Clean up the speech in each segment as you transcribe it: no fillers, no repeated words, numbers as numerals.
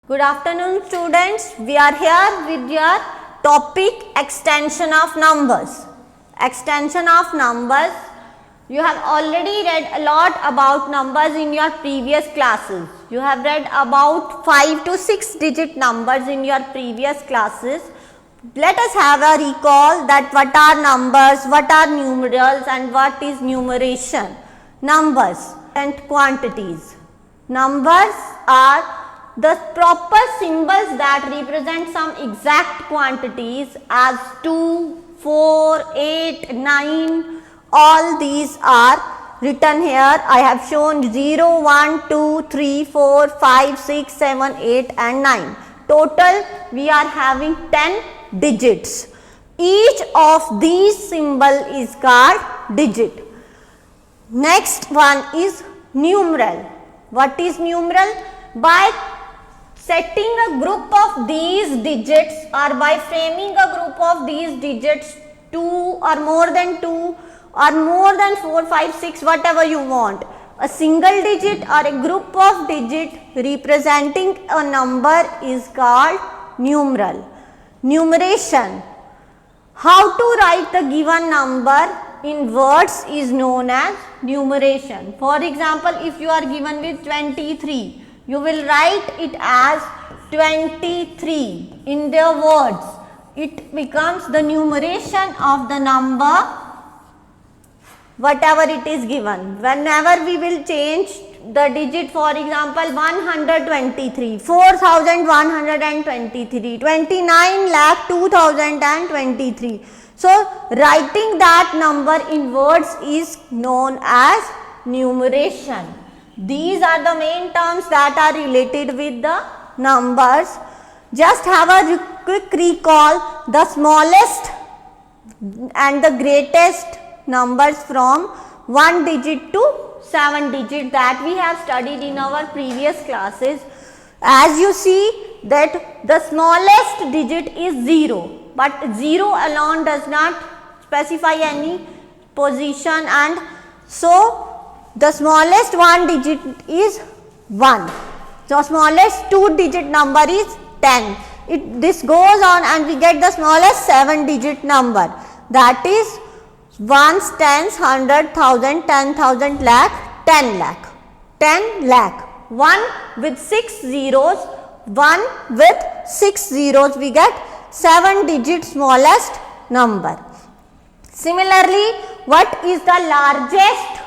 Good afternoon students, we are here with your topic extension of numbers. Extension of numbers, you have already read a lot about numbers in your previous classes. You have read about 5 to 6 digit numbers in your previous classes. Let us have a recall that what are numbers, what are numerals and what is numeration. Numbers and quantities. Numbers are the proper symbols that represent some exact quantities as 2, 4, 8, 9, all these are written here. I have shown 0, 1, 2, 3, 4, 5, 6, 7, 8 and 9. Total we are having 10 digits. Each of these symbol is called digit. Next one is numeral. What is numeral? By setting a group of these digits or by framing a group of these digits 2 or more than 2 or more than 4, 5, 6 whatever you want. A single digit or a group of digit representing a number is called numeral. Numeration. How to write the given number in words is known as numeration. For example, if you are given with 23, you will write it as 23 in their words. It becomes the numeration of the number whatever it is given. Whenever we will change the digit, for example 123, 4123, 29 lakh 2023. So writing that number in words is known as numeration. These are the main terms that are related with the numbers. Just have a quick recall the smallest and the greatest numbers from 1 digit to 7 digit that we have studied in our previous classes. As you see that the smallest digit is 0, but 0 alone does not specify any position, and so the smallest 1 digit is 1. So smallest 2 digit number is 10. This goes on and we get the smallest 7 digit number, that is ones, tens, 100, 1000, 10,000, lakh, 10 lakh. 10 lakh. 1 with 6 zeros, 1 with 6 zeros, we get 7 digit smallest number. Similarly, what is the largest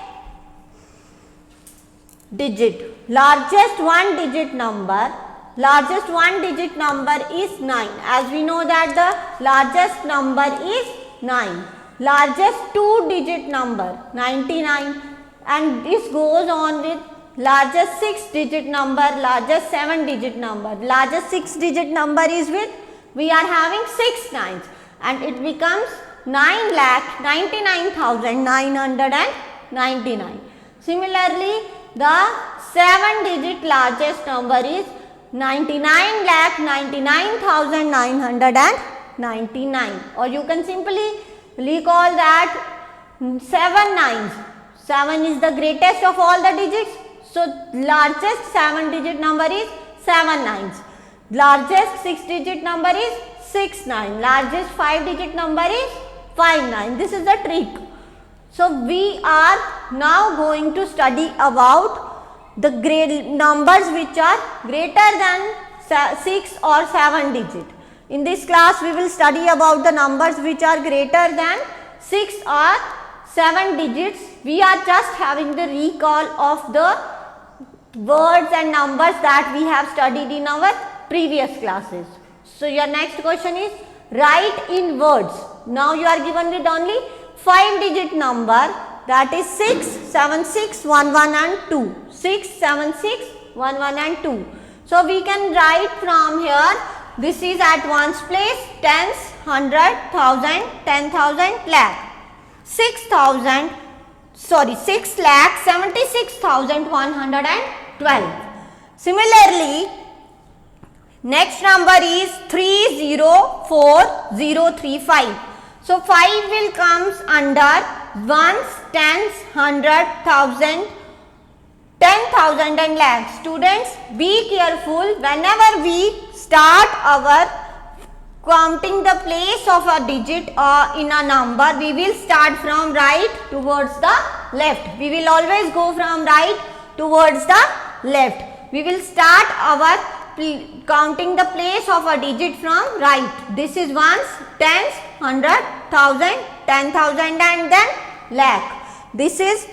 digit? Largest 1 digit number. Largest 1 digit number is 9. As we know that the largest number is 9. Largest 2 digit number 99, and this goes on with largest 6 digit number, largest 7 digit number. Largest 6 digit number is with, we are having 6 nines, and it becomes 9,99,999. Similarly, the 7 digit largest number is 99,99,999, or you can simply recall that 7 nines. 7 is the greatest of all the digits. So largest 7 digit number is 7 nines. Largest 6 digit number is 6 9. Largest 5 digit number is 5 9. This is the trick. So we are now going to study about the numbers which are greater than 6 or 7 digit. In this class we will study about the numbers which are greater than 6 or 7 digits. We are just having the recall of the words and numbers that we have studied in our previous classes. So your next question is write in words. Now you are given with only 5 digit number, that is 6, 7, 6, 1, 1 and 2. 6, 7, 6, 1, 1 and 2. So we can write from here. This is at ones place, tens, 100, 1000, 10,000, lakh. 6 lakh 76,112. Similarly, next number is 304035. So 5 will comes under ones, tens, 100, 1000, 10,000 and lakh. Students, be careful whenever we start our counting the place of a digit in a number, we will start from right towards the left. We will always go from right towards the left. We will start our counting the place of a digit from right. This is ones, tens, 100, 1000, 10,000 and then lakh. This is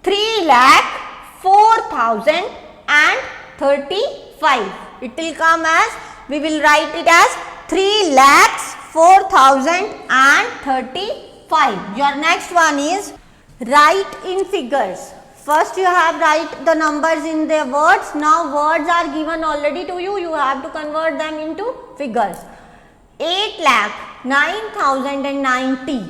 3 lakh, 4,035. It will come as, we will write it as 3 lakhs 4,035. Your next one is write in figures. First you have write the numbers in their words. Now words are given already to you. You have to convert them into figures. 8 lakh 9,090.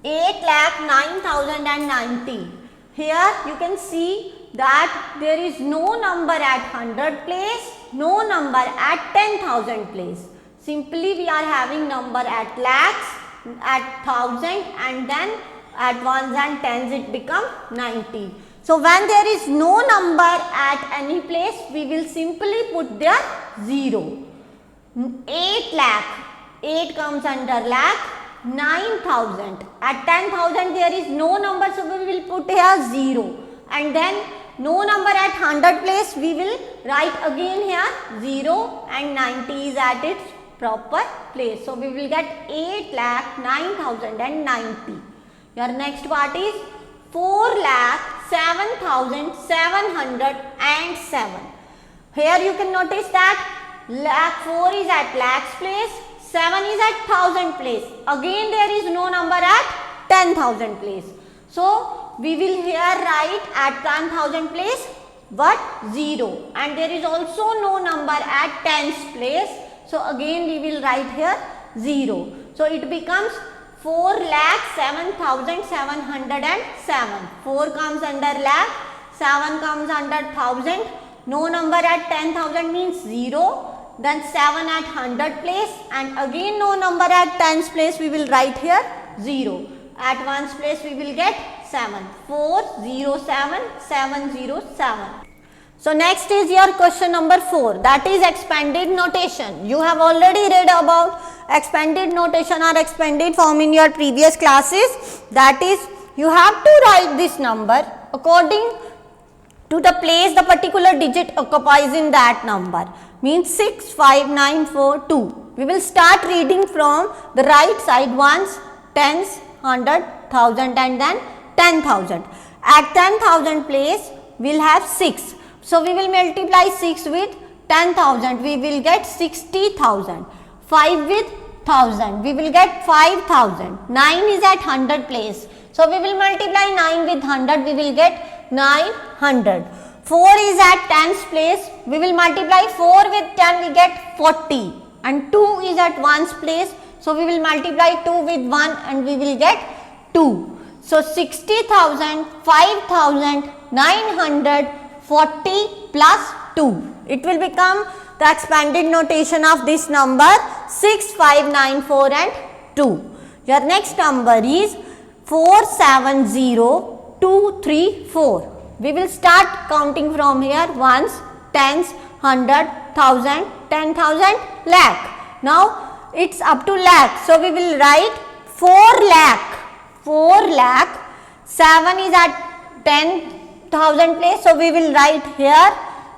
8 lakh 9,090. Here you can see that there is no number at 100 place, no number at 10,000 place. Simply we are having number at lakhs, at thousand and then at ones and tens it become 90. So when there is no number at any place, we will simply put there 0. 8 lakh, 8 comes under lakh, 9,000. At 10,000 there is no number, so we will put here 0. And then no number at 100 place, we will write again here 0 and 90 is at its proper place. So we will get 8 lakh 9,090. Your next part is 4 lakh 7,707. Here you can notice that lakh 4 is at lakhs place, 7 is at 1000 place. Again there is no number at 10,000 place. So we will here write at 10,000 place but 0, and there is also no number at tens place. So again we will write here 0. So it becomes 4,07,707. 4 comes under lakh, 7 comes under 1000. No number at 10,000 means 0. Then 7 at 100 place, and again no number at tens place, we will write here 0. At ones place we will get 7. 407,707. So next is your question number 4, that is expanded notation. You have already read about expanded notation or expanded form in your previous classes. That is, you have to write this number according to the place the particular digit occupies in that number. Means 6, 5, 9, 4, 2. We will start reading from the right side, ones, tens, 100, 1000 and then 10,000. At 10,000 place we will have 6. So we will multiply 6 with 10,000, we will get 60,000. 5 with 1000, we will get 5,000. 9 is at 100 place. So we will multiply 9 with 100, we will get 900. 4 is at tens place, we will multiply 4 with 10, we get 40. And 2 is at ones place, so we will multiply 2 with 1 and we will get 2. So 60,000, 5,940 plus 2. It will become the expanded notation of this number 6, 5, 9, 4 and 2. Your next number is 470,234. We will start counting from here, ones, tens, 100, 1000, 10,000, lakh. Now it's up to lakh. So we will write 4 lakh. 4 lakh. 7 is at 10,000 place. So we will write here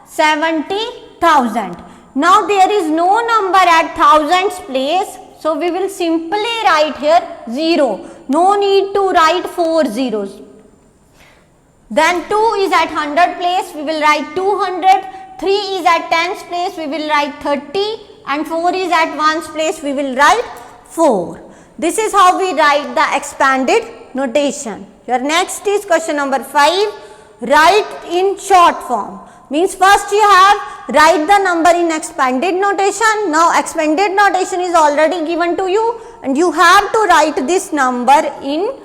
70,000. Now there is no number at thousands place. So we will simply write here 0. No need to write 4 zeros. Then 2 is at 100 place, we will write 200, 3 is at tens place, we will write 30 and 4 is at ones place, we will write 4. This is how we write the expanded notation. Your next is question number 5, write in short form. Means first you have write the number in expanded notation. Now expanded notation is already given to you and you have to write this number in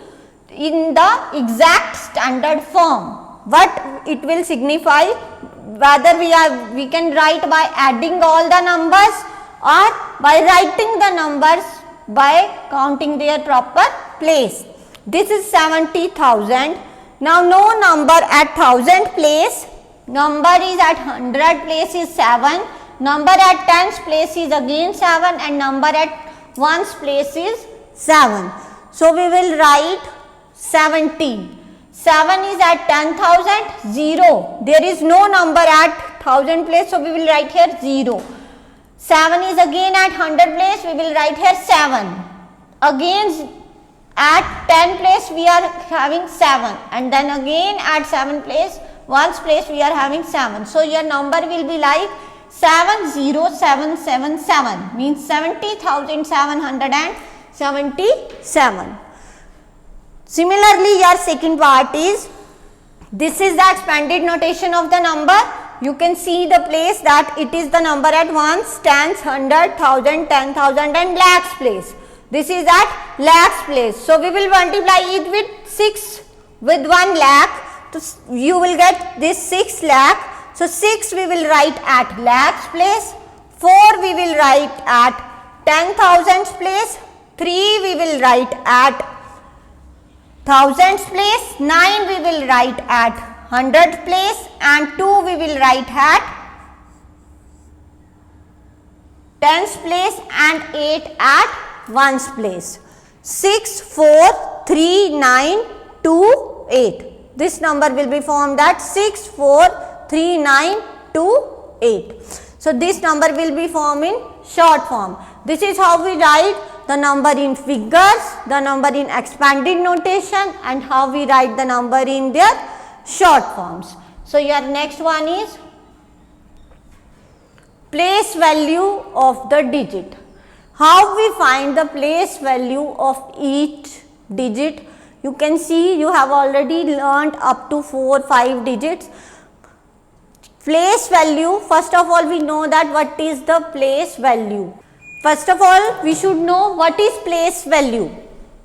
the exact standard form. What it will signify, whether we can write by adding all the numbers or by writing the numbers by counting their proper place. This is 70,000. Now no number at 1000 place, Number is at 100 place is 7. Number at tens place is again 7 and number at ones place is 7. So we will write 70. 7 is at 10,000, 0. There is no number at 1000 place, so we will write here 0. 7 is again at 100 place, we will write here 7. Again at 10 place we are having 7 and then again at 7 place, ones place we are having 7. So your number will be like 70777 means 70,777. Similarly, your second part is, this is the expanded notation of the number. You can see the place that it is the number at ones, tens, 100, 1000, 10,000 and lakhs place. This is at lakhs place. So we will multiply it with 6 with 1 lakh. So you will get this 6 lakh. So 6 we will write at lakhs place. 4 we will write at 10,000 place. 3 we will write at thousands place. 9 we will write at 100 place and 2 we will write at tens place and 8 at ones place. 6, 4, 3, 9, 2, 8. This number will be formed at 6, 4, 3, 9, 2, 8. So this number will be formed in short form. This is how we write the number in figures, the number in expanded notation and how we write the number in their short forms. So your next one is place value of the digit. How we find the place value of each digit? You can see you have already learnt up to 4-5 digits. Place value, first of all we know that what is the place value. First of all we should know what is place value.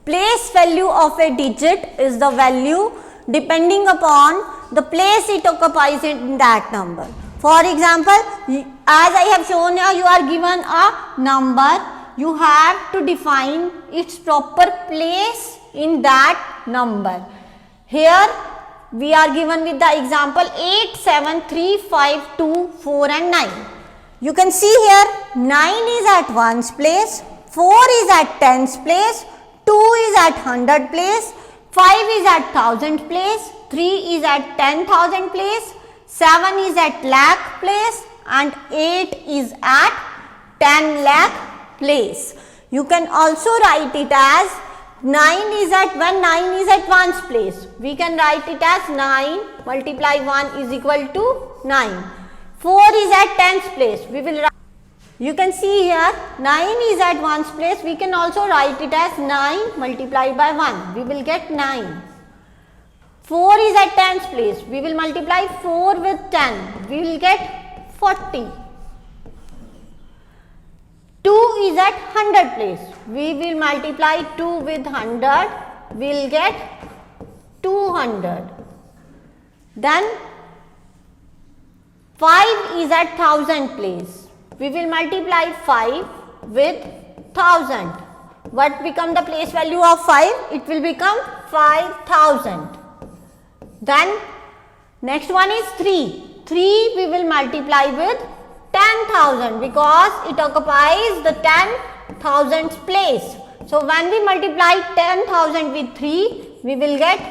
Place value of a digit is the value depending upon the place it occupies in that number. For example, as I have shown here, you are given a number, you have to define its proper place in that number. Here we are given with the example 8, 7, 3, 5, 2, 4 and 9. You can see here 9 is at ones place, 4 is at tens place, 2 is at 100 place, 5 is at 1000 place, 3 is at 10,000 place, 7 is at lakh place and 8 is at 10 lakh place. You can also write it as 9 is at, when 9 is at ones place, we can write it as 9 multiply 1 is equal to 9. 4 is at tens place, we will write, you can see here 9 is at ones place, we can also write it as 9 multiplied by 1, we will get 9. 4 is at tens place, we will multiply 4 with 10, we will get 40. 2 is at 100 place, we will multiply 2 with 100, we will get 200. Then 5 is at 1000 place, we will multiply 5 with 1000. What become the place value of 5? It will become 5000. Then next one is 3. 3 we will multiply with 10,000 because it occupies the 10,000 place. So when we multiply 10,000 with 3, we will get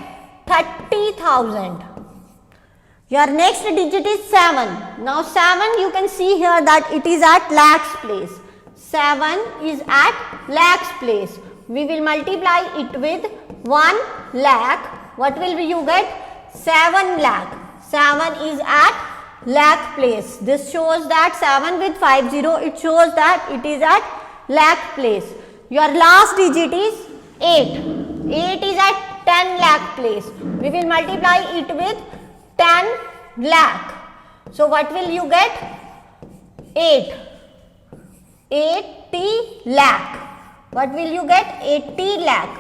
30,000. Your next digit is 7. Now 7 you can see here that it is at lakhs place. 7 is at lakhs place. We will multiply it with 1 lakh. What will you get? 7 lakh. 7 is at lakh place. This shows that 7 with 50, it shows that it is at lakh place. Your last digit is 8. 8 is at 10 lakh place. We will multiply it with 10 lakh. So what will you get? 8. 80 lakh. What will you get? 80 lakh.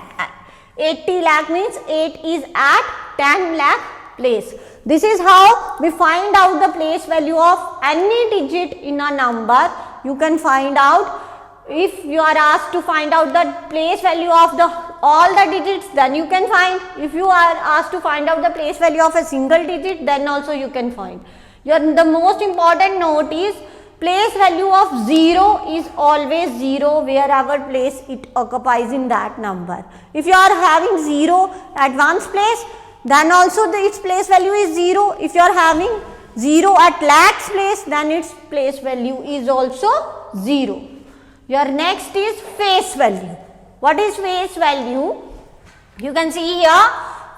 80 lakh means 8 is at 10 lakh place. This is how we find out the place value of any digit in a number. You can find out if you are asked to find out the place value of the all the digits, then you can find. If you are asked to find out the place value of a single digit, then also you can find. The most important note is place value of 0 is always 0 wherever place it occupies in that number. If you are having 0 at ones place, then also its place value is 0. If you are having 0 at lakhs place, then its place value is also 0. Your next is face value. What is face value? You can see here,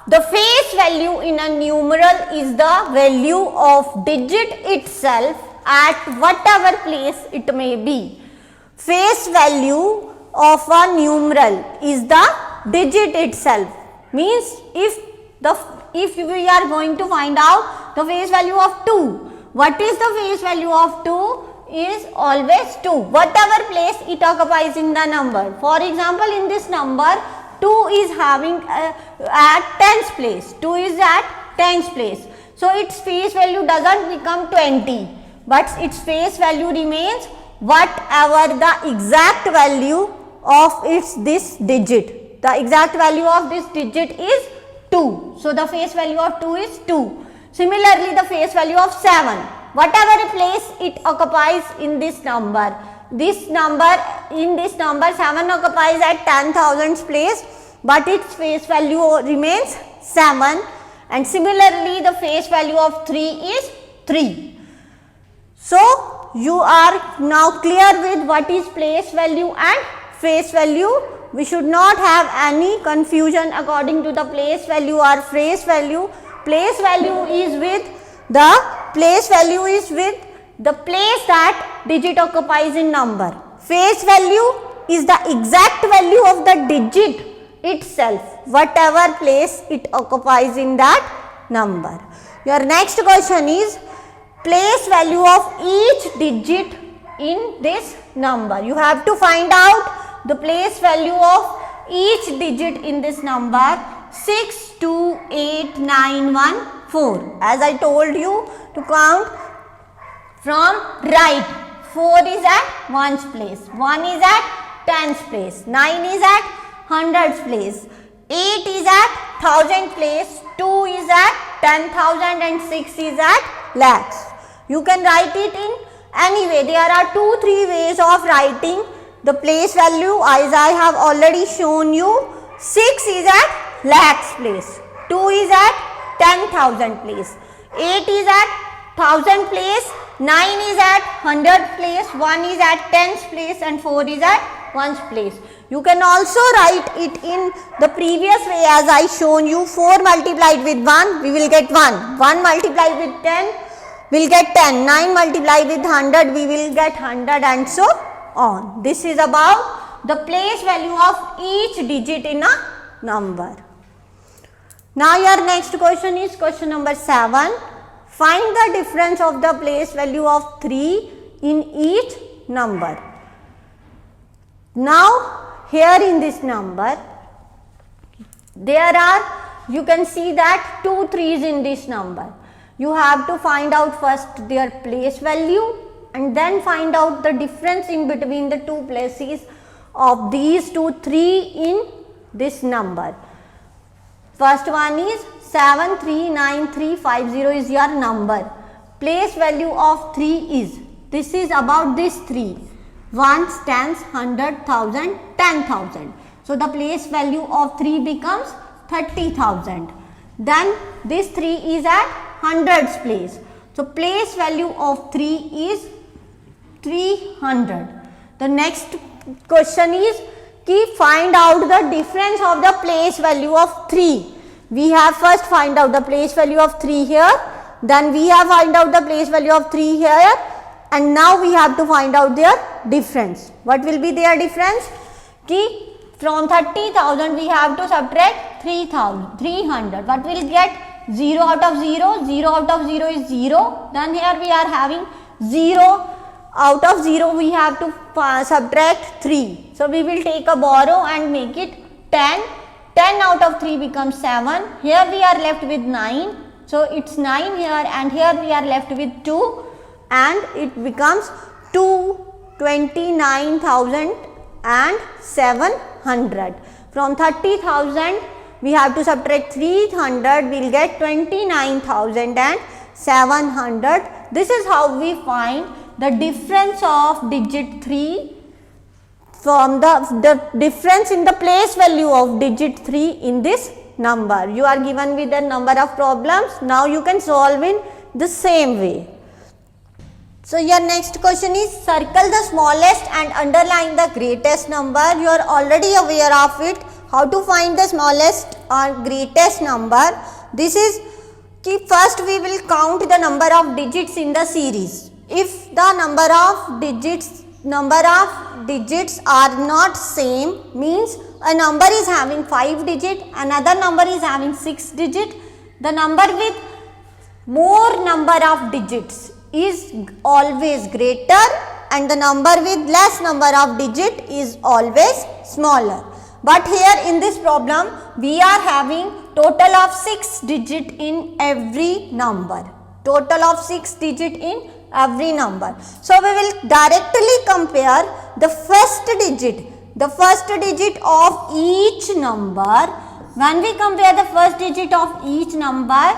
the face value in a numeral is the value of digit itself at whatever place it may be. Face value of a numeral is the digit itself. Means if we are going to find out the face value of 2, what is the face value of 2? Is always 2, whatever place it occupies in the number. For example, in this number 2 is having at tens place, 2 is at tens place. So its face value doesn't become 20, but its face value remains whatever the exact value of this digit. The exact value of this digit is 2. So the face value of 2 is 2. Similarly, the face value of 7, whatever place it occupies in this number. In this number 7 occupies at 10,000s place, but its face value remains 7, and similarly the face value of 3 is 3. So you are now clear with what is place value and face value. We should not have any confusion according to the place value or face value. Place value is with the place that digit occupies in number. Face value is the exact value of the digit itself, whatever place it occupies in that number. Your next question is place value of each digit in this number. You have to find out the place value of each digit in this number. 6, 2, 8, 9, 1, 4. As I told you to count from right. 4 is at ones place, 1 is at tens place, 9 is at hundreds place, 8 is at thousand place, 2 is at 10,000 and 6 is at lakhs. You can write it in any way. There are 2-3 ways of writing the place value, as I have already shown you. 6 is at lakhs place, 2 is at 10,000 place, 8 is at thousand place, 9 is at hundred place, 1 is at tens place and 4 is at ones place. You can also write it in the previous way as I shown you. 4 multiplied with 1, we will get 1. 1 multiplied with 10, we will get 10. 9 multiplied with 100, we will get 100 and so on. This is about the place value of each digit in a number. Now your next question is question number 7. Find the difference of the place value of 3 in each number. Now here in this number, you can see that 2 3s in this number. You have to find out first their place value and then find out the difference in between the two places of these 2 3 in this number. First one is 7393550 is your number. Place value of 3 is, this is about this 3. Ones, tens, 100, 1000, 10,000. So the place value of 3 becomes 30,000. Then this 3 is at hundreds place. So place value of 3 is 300. The next question is find out the difference of the place value of 3. We have first find out the place value of 3 here, then we have find out the place value of 3 here, and now we have to find out their difference. What will be their difference? From 30,000 we have to subtract 300. What will get? 0 out of 0, 0 out of 0 is 0. Then here we are having 0 out of 0 we have to subtract 3. So we will take a borrow and make it 10. 10 out of 3 becomes 7. Here we are left with 9. So it's 9 here and here we are left with 2 and it becomes 229,700. From 30,000 we have to subtract 300, we will get 29,700. This is how we find the difference of digit 3 from the difference in the place value of digit 3 in this number. You are given with a number of problems. Now you can solve in the same way. So your next question is, circle the smallest and underline the greatest number. You are already aware of it. How to find the smallest or greatest number? This is first we will count the number of digits in the series. If the number of digits are not same, means a number is having 5 digit, another number is having 6 digit, the number with more number of digits is always greater and the number with less number of digit is always smaller. But here in this problem we are having total of 6 digit in every number. Total of 6 digit in every number. So we will directly compare the first digit of each number. When we compare the first digit of each number,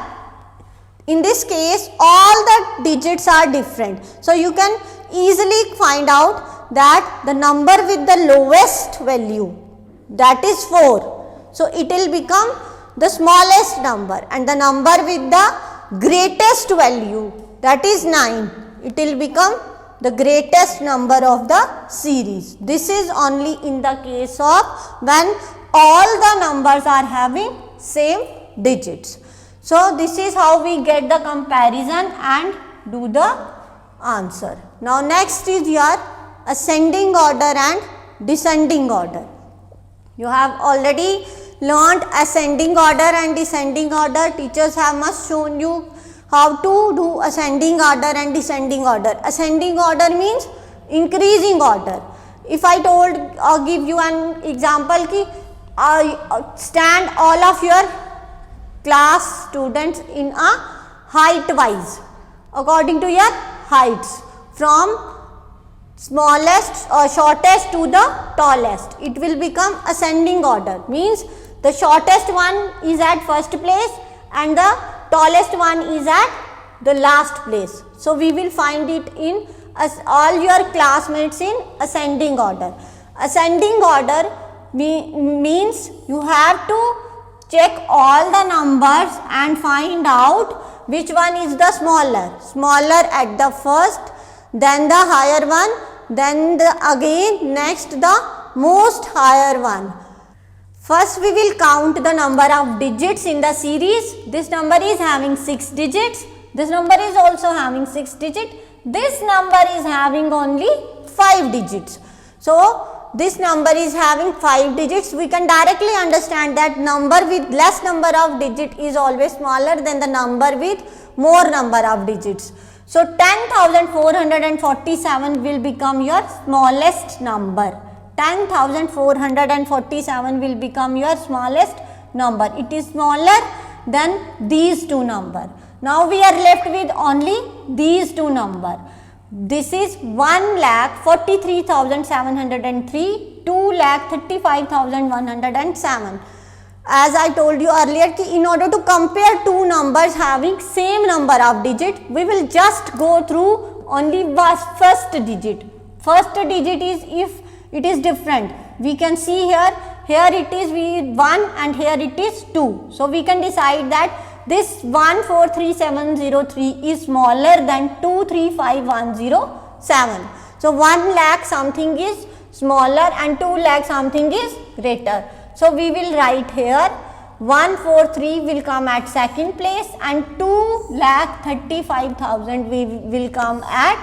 in this case all the digits are different. So you can easily find out that the number with the lowest value, that is 4. So it will become the smallest number, and the number with the greatest value, that is 9. It will become the greatest number of the series. This is only in the case of when all the numbers are having same digits. So this is how we get the comparison and do the answer. Now next is your ascending order and descending order. You have already learnt ascending order and descending order. Teachers have must shown you how to do ascending order and descending order. Ascending order means increasing order. If I give you an example ki stand all of your class students in a height wise according to your heights, from smallest or shortest to the tallest. It will become ascending order, means the shortest one is at first place and the tallest one is at the last place. So we will find it in all your classmates in ascending order. Ascending order means you have to check all the numbers and find out which one is the smaller at the first, then the higher one, then next the most higher one. First we will count the number of digits in the series. This number is having 6 digits. This number is also having 6 digits. This number is having only 5 digits. So this number is having 5 digits. We can directly understand that number with less number of digits is always smaller than the number with more number of digits. So 10,447 will become your smallest number. 10,447 will become your smallest number. It is smaller than these two numbers. Now we are left with only these two numbers. This is 1,43,703, 2,35,107. As I told you earlier, in order to compare two numbers having same number of digits, we will just go through only first digit. First digit is if it is different. We can see here it is 1 and here it is 2. So we can decide that this 1,43,703 is smaller than 2,35,107. So 1 lakh something is smaller and 2 lakh something is greater. So we will write here 143 will come at second place and 2,35,000 will come at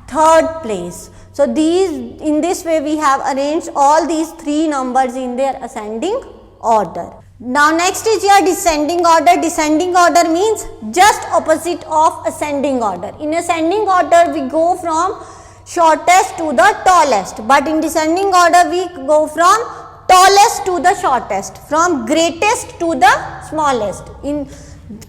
third place. So in this way we have arranged all these three numbers in their ascending order. Now next is your descending order. Descending order means just opposite of ascending order. In ascending order we go from shortest to the tallest, but in descending order we go from tallest to the shortest, from greatest to the smallest. In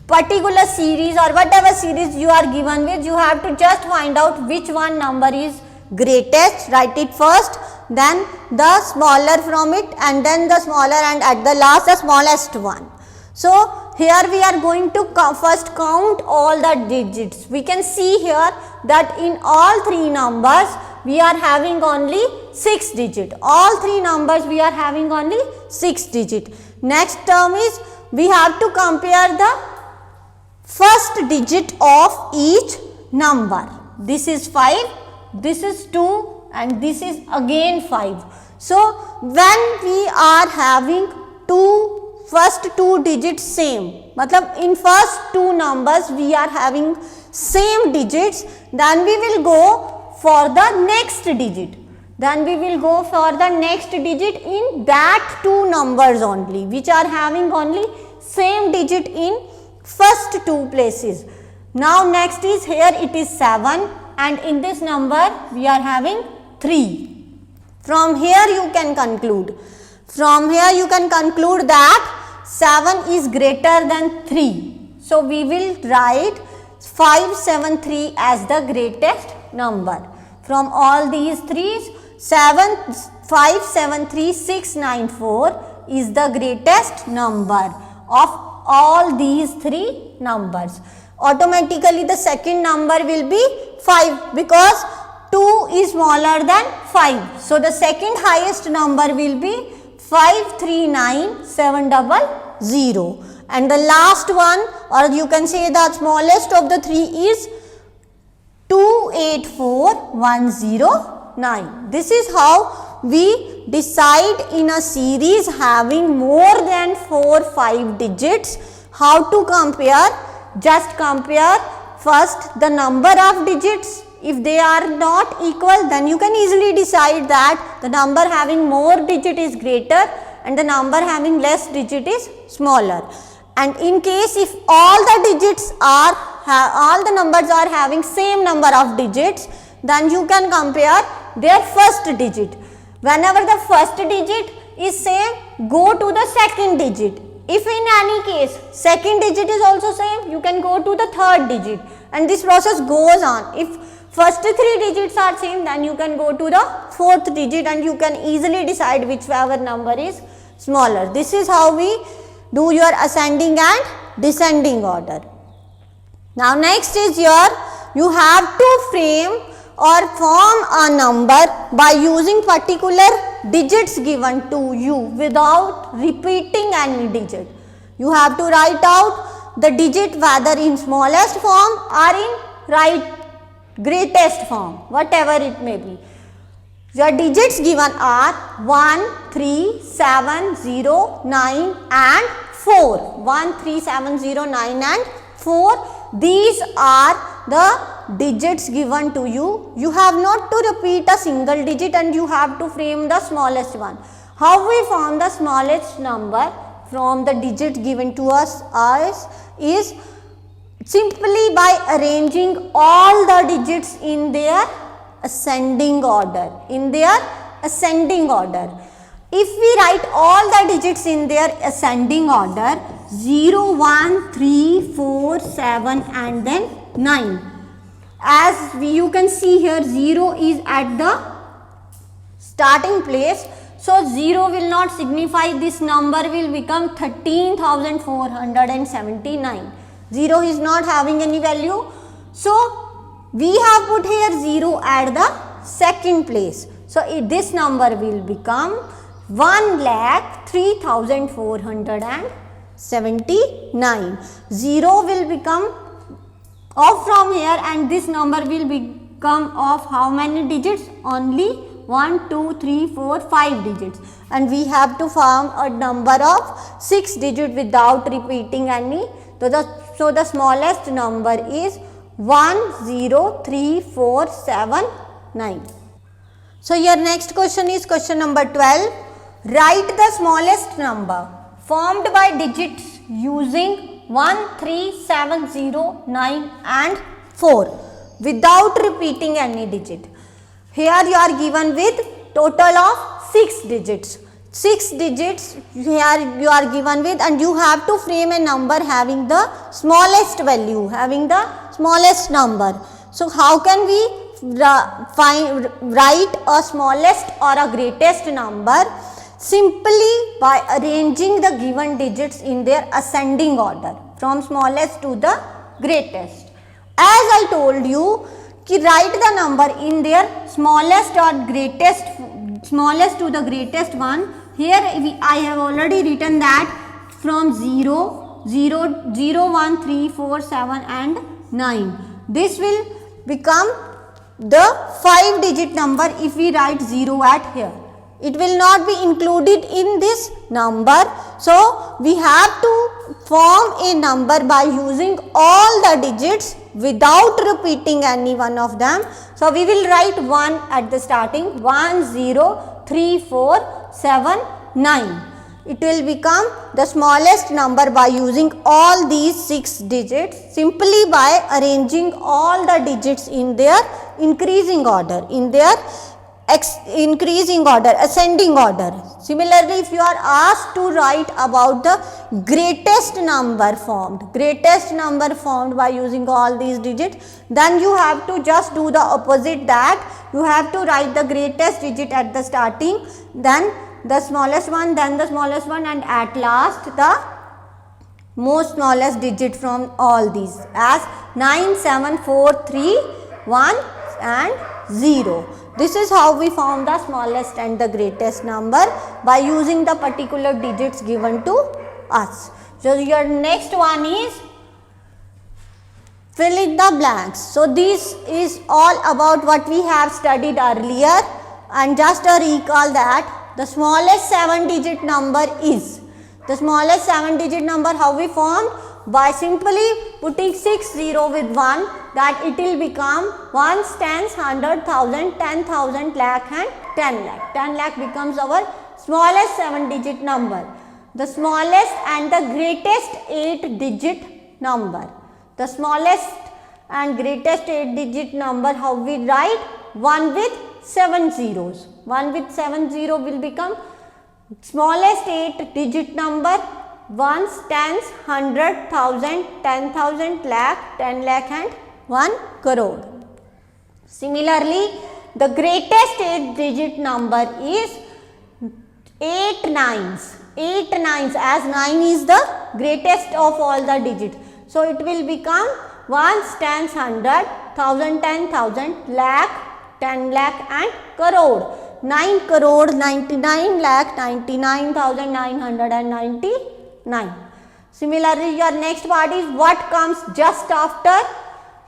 particular series or whatever series you are given with, you have to just find out which one number is greatest, write it first, then the smaller from it, and then the smaller, and at the last the smallest one. So here we are going to first count all the digits. We can see here that in all three numbers we are having only 6 digit. All three numbers we are having only 6 digit. Next term is we have to compare the first digit of each number. This is 5, this is 2, and this is again 5. So when we are having first two digits same, matlab in first two numbers we are having same digits, then we will go for the next digit. Then we will go for the next digit in that two numbers only, which are having only same digit in first two places. Now next is here it is 7, and in this number we are having 3. From here you can conclude. From here you can conclude that 7 is greater than 3. So we will write 573 as the greatest number. From all these threes, 573694 is the greatest number of all these three numbers. Automatically the second number will be 5 because 2 is smaller than 5. So the second highest number will be 539700, and the last one, or you can say the smallest of the three, is 284109. This is how we decide in a series having more than 4-5 digits how to compare. Just compare first the number of digits. If they are not equal, then you can easily decide that the number having more digit is greater and the number having less digit is smaller. And in case if all the digits are, all the numbers are having same number of digits, then you can compare their first digit. Whenever the first digit is same, go to the second digit. If in any case second digit is also same, you can go to the third digit, and this process goes on. If first three digits are same, then you can go to the fourth digit and you can easily decide whichever number is smaller. This is how we do your ascending and descending order. Now next is you have to frame or form a number by using particular digits given to you without repeating any digit. You have to write out the digit whether in smallest form or in greatest form, whatever it may be. Your digits given are 1, 3, 7, 0, 9 and 4. 1, 3, 7, 0, 9 and 4. These are the digits given to you. You have not to repeat a single digit and you have to frame the smallest one. How we form the smallest number from the digit given to us is simply by arranging all the digits in their ascending order. If we write all the digits in their ascending order, 0, 1, 3, 4, 7 and then 9. As you can see here, 0 is at the starting place. So 0 will not signify this number will become 13,479. 0 is not having any value. So we have put here 0 at the second place. So this number will become 1,03,479. 0 will become off from here and this number will become of how many digits? Only 1, 2, 3, 4, 5 digits. And we have to form a number of 6 digits without repeating any. So the smallest number is 1,03479. So your next question is question number 12. Write the smallest number formed by digits using 1, 3, 7, 0, 9 and 4 without repeating any digit. Here you are given with total of 6 digits. 6 digits here you are given with and you have to frame a number having the smallest value, having the smallest number. So how can we write a smallest or a greatest number simply by arranging the given digits in their ascending order from smallest to the greatest. As I told you, write the number in their smallest or greatest, smallest to the greatest one. Here I have already written that from 0, 0, 0, 1, 3, 4, 7 and 9. This will become the 5 digit number if we write 0 at here. It will not be included in this number. So, we have to form a number by using all the digits without repeating any one of them. So, we will write 1 at the starting, 1, 0, 3, 4, 7, 9. It will become the smallest number by using all these 6 digits simply by arranging all the digits in their increasing order, in their increasing order, ascending order. Similarly, if you are asked to write about the greatest number formed by using all these digits, then you have to just do the opposite, that you have to write the greatest digit at the starting, then the smallest one, then the smallest one, and at last the most smallest digit from all these as 9, 7, 4, 3, 1 and 0. This is how we form the smallest and the greatest number by using the particular digits given to us. So, your next one is fill in the blanks. So, this is all about what we have studied earlier, and just a recall that the smallest 7 digit number is, the smallest 7 digit number how we formed? By simply putting 6 0 with 1, that it will become ones, tens, 100, 1000, 10,000, lakh and 10 lakh. 10 lakh becomes our smallest 7 digit number. The smallest and the greatest 8 digit number. The smallest and greatest 8 digit number how we write? 1 with 7 zeros. 1 with 7 0 will become smallest 8 digit number, ones, tens, 100, 1000, 10,000, lakh, 10 lakh and 1 crore. Similarly, the greatest 8 digit number is 8 nines. 8 nines, as 9 is the greatest of all the digits. So, it will become ones, tens, 100, 1000, 10,000, lakh, 10 lakh and crore. 9 crore 99 lakh 99,999. Similarly, your next part is what comes just after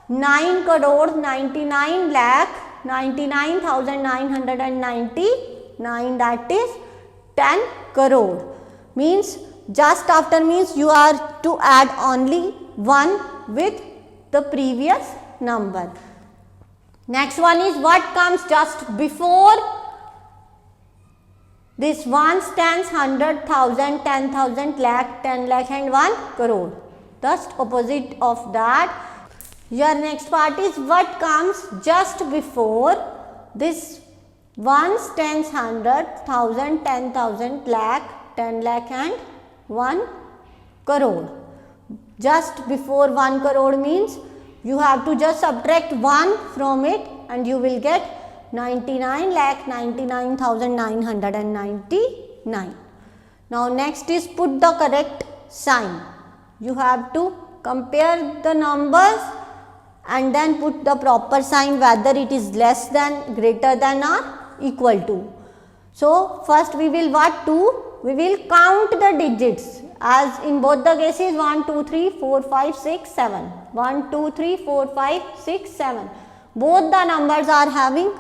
9 crore 99 lakh 99,999, that is 10 crore. Means just after means you are to add only 1 with the previous number. Next one is what comes just before this ones, tens, 100, 1000, 10,000, lakh, 10 lakh and 1 crore. Just opposite of that. Your next part is what comes just before this ones, tens, 100, 1000, 10,000, lakh, 10 lakh and 1 crore. Just before 1 crore means you have to just subtract 1 from it and you will get 99 lakh 99,999. Now, next is put the correct sign. You have to compare the numbers and then put the proper sign, whether it is less than, greater than or equal to. So, first we will what do? We will count the digits, as in both the cases 1, 2, 3, 4, 5, 6, 7. 1, 2, 3, 4, 5, 6, 7. Both the numbers are having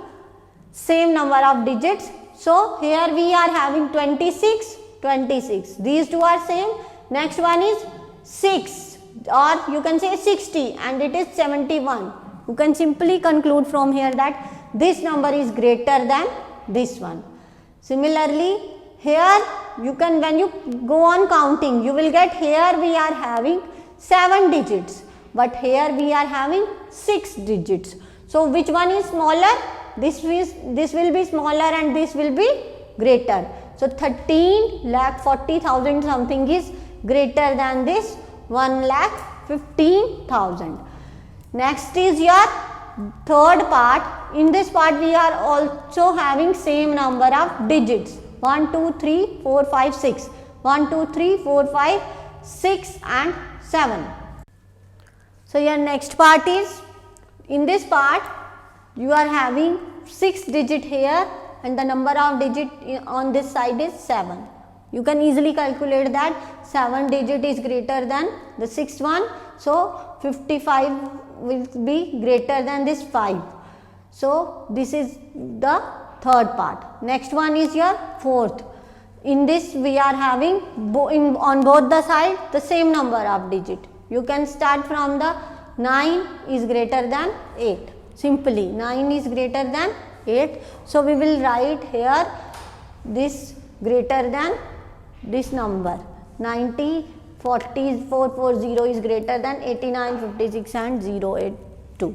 same number of digits. So, here we are having 26, 26. These two are same. Next one is 6, or you can say 60, and it is 71. You can simply conclude from here that this number is greater than this one. Similarly, here you can, when you go on counting, you will get here we are having 7 digits, but here we are having 6 digits. So, which one is smaller? This will be smaller and this will be greater. So, 13,40,000 something is greater than this 1,15,000. Next is your third part. In this part we are also having same number of digits 1, 2, 3, 4, 5, 6. 1, 2, 3, 4, 5, 6 and 7. So your next part is, in this part you are having 6 digit here and the number of digit on this side is 7. You can easily calculate that 7 digit is greater than the 6th one. So 55 will be greater than this 5. So this is the third part. Next one is your fourth. In this we are having on both the side the same number of digit. You can start from the 9 is greater than 8. Simply 9 is greater than 8. So we will write here this greater than this number 90, 40, 440 is greater than 89, 56 and 082.